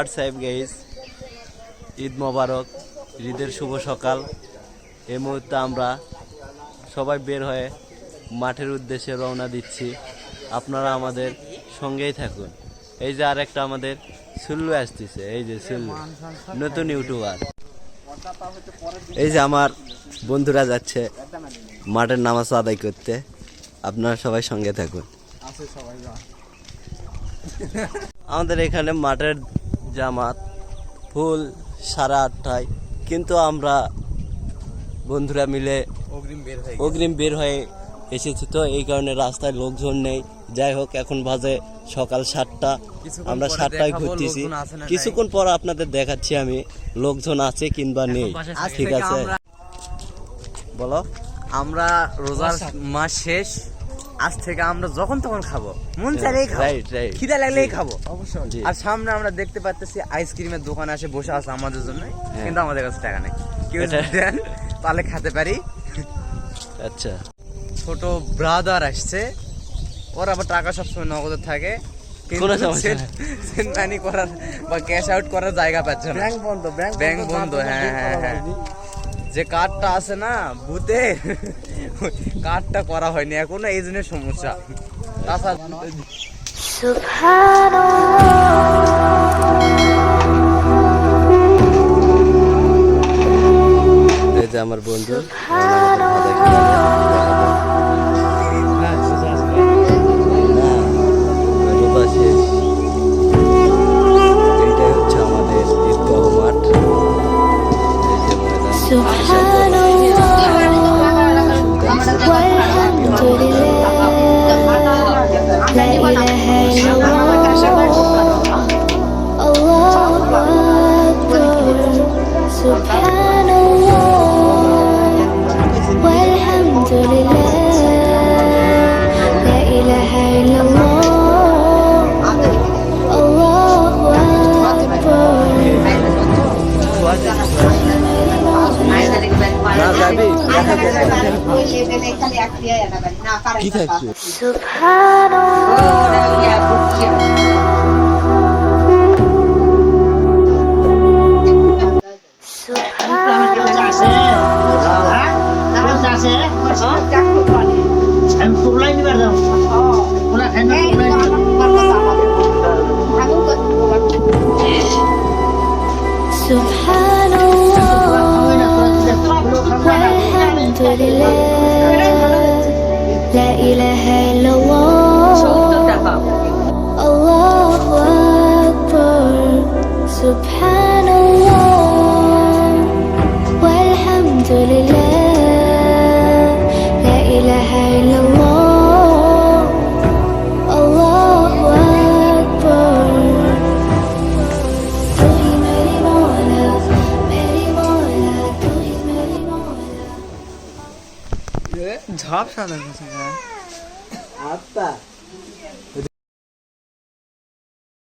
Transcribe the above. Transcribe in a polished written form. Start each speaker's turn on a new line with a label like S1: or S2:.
S1: WhatsApp guys, Eid মোবারক, ঈদের শুভ সকাল। এই মুহূর্তে আমরা সবাই বের হয়ে মাঠের উদ্দেশ্যে রওনা দিচ্ছি। আপনারা আমাদের সঙ্গেই থাকুন। এই যে আরেকটা আমাদের সুল্লু আসতেছে, এই যে সুল্লু নতুন ইউটিউবার। এই যে আমার বন্ধুরা যাচ্ছে মাঠের নামাজ আদায় করতে। আপনারা সবাই সঙ্গে থাকুন। আমাদের এখানে মাঠের জামাত ফুল 8:30টায়, কিন্তু আমরা বন্ধুরা মিলে অগ্রিম বের হয়ে এসেছি, তো এই কারণে রাস্তায় লোকজন নেই। যাই হোক, এখন বাজে সকাল 7টা, আমরা 7টায় ঘুরতেছি। কিছুক্ষণ পর আপনাদের দেখাচ্ছি আমি লোকজন আছে কিংবা নেই। ঠিক আছে, বলো।
S2: আমরা রোজার মাস শেষ, আজ থেকে আমরা যখন তখন খাবো, মন চাইলেই খাবো, খিদে লাগলেই খাবো। আর সামনে আমরা দেখতে পাচ্ছি আইসক্রিমের দোকান আসে বসে আছে আমাদের জন্য, কিন্তু আমাদের কাছে টাকা নেই। কেউ দেন তাহলে খেতে পারি।
S1: আচ্ছা,
S2: ছোট ব্রাদার আসছে, ওর আবার টাকা সবসময় নগদে থাকে, সেন্টানি করার বা ক্যাশ আউট করার জায়গা পাচ্ছে না, ব্যাংক বন্ধ। হ্যাঁ হ্যাঁ হ্যাঁ, যে কার্ডটা আছে না বুথে, কার্ডটা করা হয়নি এখনো, এই জন্য সমস্যা।
S1: এই যে আমার বন্ধু, এইটাই হচ্ছে আমাদের ঈদগাহ মাঠ। কি থাকছে?
S3: La ilaha illallah, Allahu Akbar, Subhanallah, walhamdulillah, la ilaha illallah, Allahu Akbar. Tu hi meri Maula, meri Maula, tu hi meri Maula.
S2: ঝাপ সাদা
S1: আত্মা